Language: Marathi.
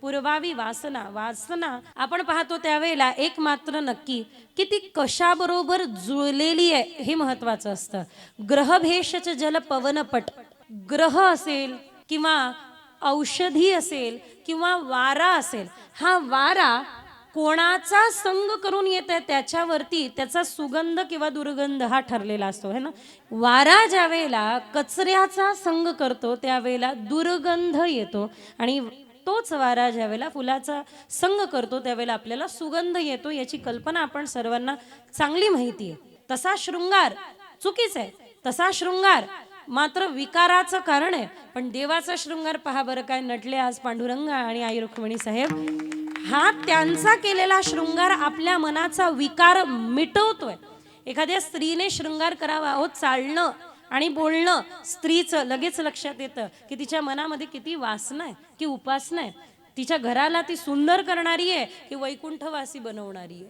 पुरवावी वासना. वासना आपण पाहतो त्यावेळेला एक मात्र नक्की की ती कशाबरोबर जुळलेली आहे हे महत्वाचं असतं. ग्रहभेषच जल पवनपट. ग्रह असेल किंवा औषधी असेल किंवा वारा असेल, हा वारा कोणाचा संग करून येत आहे त्याच्यावरती त्याचा सुगंध किंवा दुर्गंध हा ठरलेला असतो है ना. वारा ज्या वेळेला कचऱ्याचा संग करतो त्यावेळेला दुर्गंध येतो आणि तोच वारा ज्या वेळेला फुलाचा संग करतो त्यावेळेला आपल्याला सुगंध येतो. याची कल्पना आपण सर्वांना चांगली माहिती आहे. तसा शृंगार चुकीचा आहे, तसा शृंगार मात्र विकाराचं कारण आहे. पण देवाचा शृंगार पहा बरं काय नटले आज पांडुरंग आणि आई रुक्मिणी साहेब. हा त्यांचा केलेला शृंगार आपल्या मनाचा विकार मिटवतोय. एखाद्या स्त्रीने शृंगार करावा, हो चालणं आणि बोलणं स्त्रीचं लगेच लक्षात येतं की तिच्या मनामध्ये किती वासना आहे, की उपासना आहे, तिच्या घराला ती सुंदर करणारी आहे की वैकुंठवासी बनवणारी आहे.